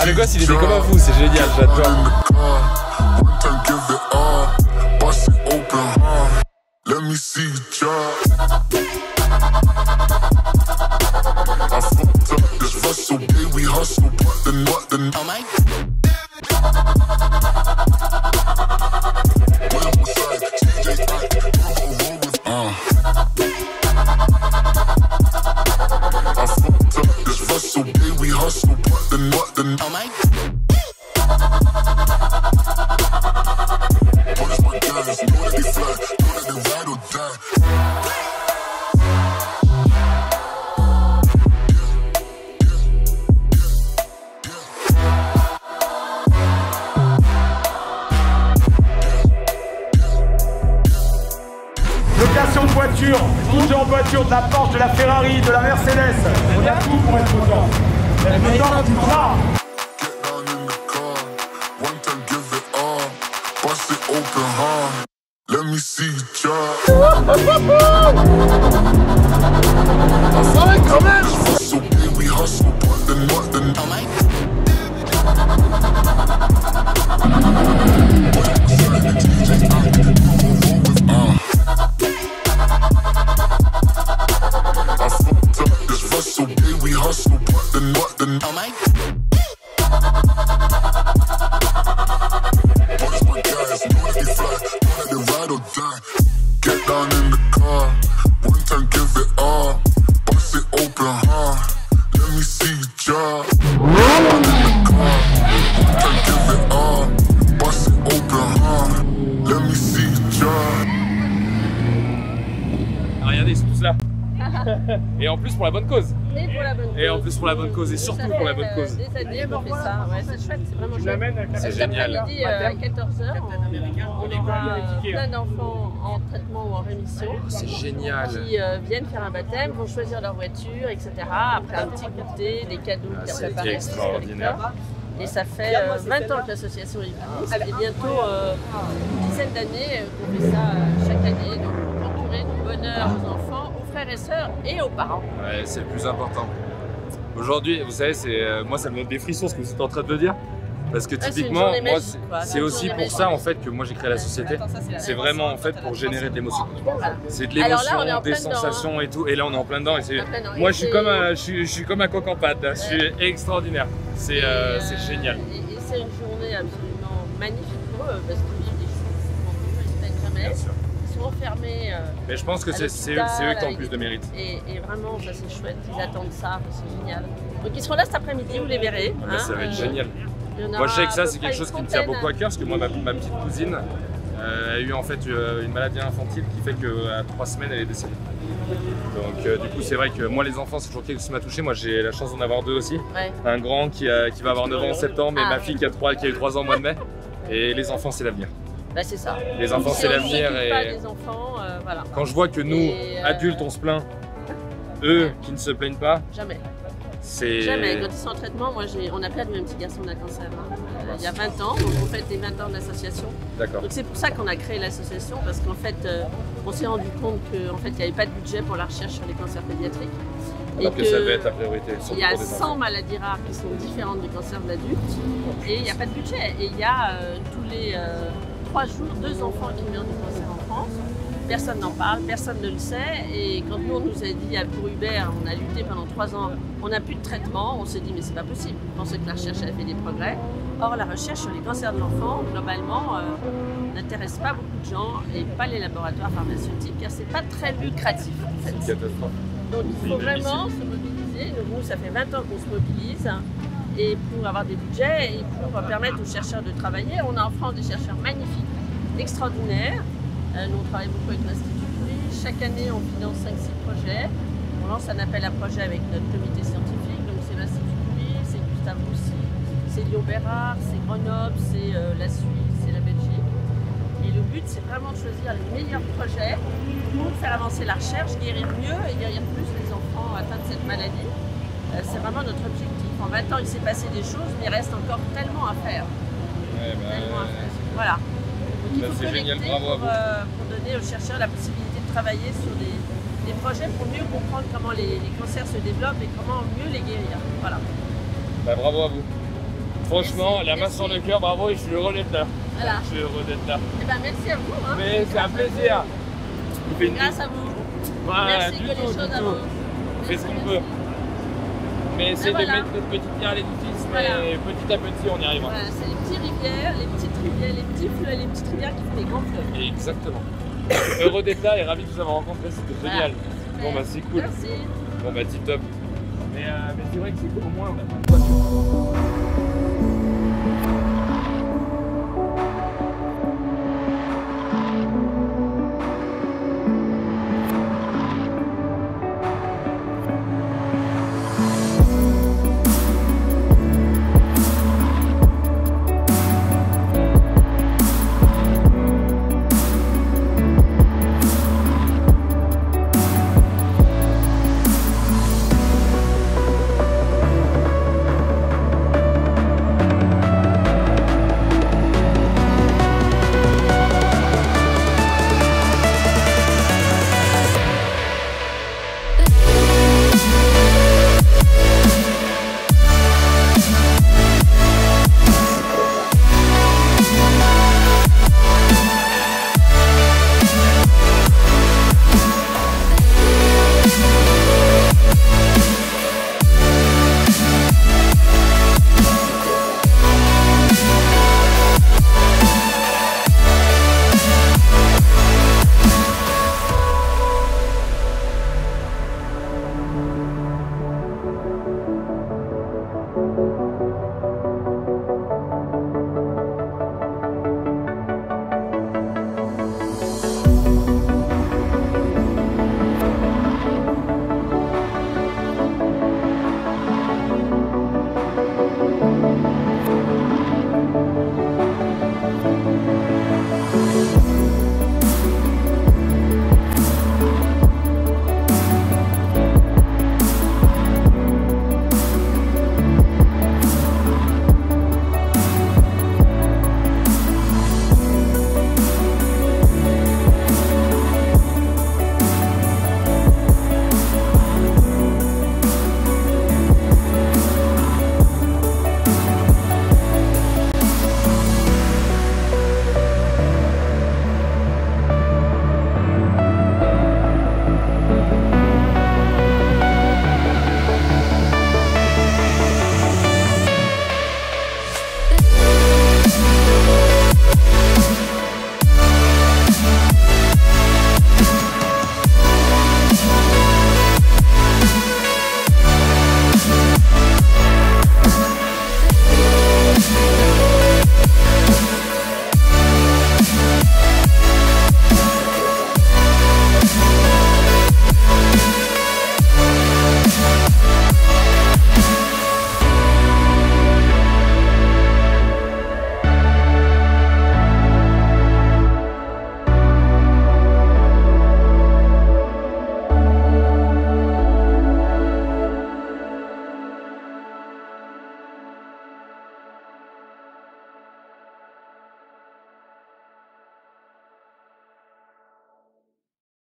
Ah, le gosse il était comme un fou, c'est génial, j'adore. Let me see you try. I fucked up this Russell, yeah, we hustle, but the oh my. I fucked up this Russell, yeah, we hustle, but the oh my. What is my gas? Know that they fly, know that they ride or die. Location de voiture, tout en voiture, de la Porsche, de la Ferrari, de la Mercedes. On a tout pour être content. Maintenant, tu pars. Get down in the car, one time give it all, bust it open hard. Let me see you try. I come in. Hustle, yeah, we hustle, but the oh my. I fucked up this Russell, yeah, we hustle, but the oh my. What is my gas? Know that they fly, know that they ride or die. Get down in the car, one time give it all, bust it open hard. Let me see you try. Get down in the car, one time give it all, bust it open hard. Let me see you try. Ah, regardez, ils sont tous là. Et en plus pour la bonne cause. Et pour la bonne cause. Et en plus pour la bonne cause et surtout pour la bonne cause. Des années qu'on fait ça, ouais, c'est chouette, c'est vraiment chouette. C'est génial. Après-midi à 14h, on aura plein d'enfants en traitement ou en rémission. C'est génial. Qui viennent faire un baptême, vont choisir leur voiture, etc. Après un petit goûter, des cadeaux qui sont préparés. C'est extraordinaire. Et ça fait 20 ans que l'association existe et bientôt une dizaine d'années qu'on fait ça chaque année. Donc pour procurer du bonheur aux enfants, aux frères et sœurs et aux parents. Ouais, c'est le plus important. Aujourd'hui, vous savez, moi ça me donne des frissons ce que vous êtes en train de me dire. Parce que typiquement, moi, c'est aussi pour ça en fait que moi j'ai créé la société. C'est vraiment en fait pour générer de l'émotion. C'est de l'émotion, des sensations et tout. Et là on est en plein dedans. Et moi je suis comme un coq en pâte. Je suis extraordinaire. C'est génial. Et c'est une journée absolument magnifique pour eux parce qu'ils vivent des choses qu'ils ne peinent jamais. Ils sont enfermés. Mais je pense que c'est eux qui ont le plus de mérite. Et vraiment, ça c'est chouette. Ils attendent ça. C'est génial. Donc ils seront là cet après-midi. Vous les verrez. Bah, ça va être génial. Moi je sais que ça c'est quelque chose qui me tient beaucoup à cœur parce que moi ma petite cousine a eu en fait une maladie infantile qui fait qu'à 3 semaines elle est décédée. Donc du coup c'est vrai que moi les enfants c'est toujours quelque chose qui m'a touché. Moi j'ai la chance d'en avoir 2 aussi. Ouais. Un grand qui va avoir 9 ans en septembre et ma fille qui a eu 3 ans au mois de mai. Et les enfants c'est l'avenir. Bah c'est ça. Les enfants c'est l'avenir et les enfants, voilà. Quand je vois que nous adultes on se plaint, eux qui ne se plaignent pas. Jamais. Jamais. Quand ils sont en traitement, on a perdu un petit garçon d'un cancer il y a 20 ans, donc on fête les 20 ans de l'association. D'accord. Donc c'est pour ça qu'on a créé l'association, parce qu'en fait, on s'est rendu compte qu'en fait, il n'y avait pas de budget pour la recherche sur les cancers pédiatriques. Alors que ça devait être la priorité. Il y a 100 maladies rares qui sont différentes du cancer de l'adulte, et il n'y a pas de budget. Et il y a tous les 3 jours, 2 enfants qui meurent du cancer en France. Personne n'en parle, personne ne le sait. Et quand nous, on nous a dit pour Hubert, on a lutté pendant 3 ans, on n'a plus de traitement, on s'est dit mais c'est pas possible. On pensait que la recherche avait fait des progrès. Or, la recherche sur les cancers de l'enfant, globalement, n'intéresse pas beaucoup de gens et pas les laboratoires pharmaceutiques, car c'est pas très lucratif. En fait. C'est une catastrophe. Donc il faut vraiment se mobiliser. Donc nous, ça fait 20 ans qu'on se mobilise. Et pour avoir des budgets et pour permettre aux chercheurs de travailler, on a en France des chercheurs magnifiques, extraordinaires. Nous, on travaille beaucoup avec l'Institut Curie. Chaque année, on finance 5-6 projets. On lance un appel à projet avec notre comité scientifique. Donc, c'est l'Institut Curie, c'est Gustave Roussy, c'est Lyon Bérard, c'est Grenoble, c'est la Suisse, c'est la Belgique. Et le but, c'est vraiment de choisir les meilleurs projets pour faire avancer la recherche, guérir mieux et guérir plus les enfants atteints de cette maladie. C'est vraiment notre objectif. En 20 ans, il s'est passé des choses, mais il reste encore tellement à faire. Ouais, tellement à faire. Voilà. Il faut génial, bravo pour donner aux chercheurs la possibilité de travailler sur des projets pour mieux comprendre comment les cancers se développent et comment mieux les guérir. Voilà. Bah, bravo à vous. Franchement, la main sur le cœur, bravo, et je suis heureux d'être là. Voilà. Je suis heureux d'être là. Et ben merci à vous. Hein. Mais c'est un plaisir. Grâce à vous. Voilà, merci que les choses à vous. On fait ce qu'on peut. Mais essayer de mettre notre petite pierre à l'édifice, mais petit à petit on y arrivera. Voilà, c'est les petites rivières, les petites rivières, les petits fleuves, les petites rivières qui font des grands fleuves. Exactement. Heureux d'être là et ravi de vous avoir rencontré, c'était génial. Bon bah c'est cool. Merci. Bon bah tip top. Mais c'est vrai que c'est cool, au moins on a pas de voiture.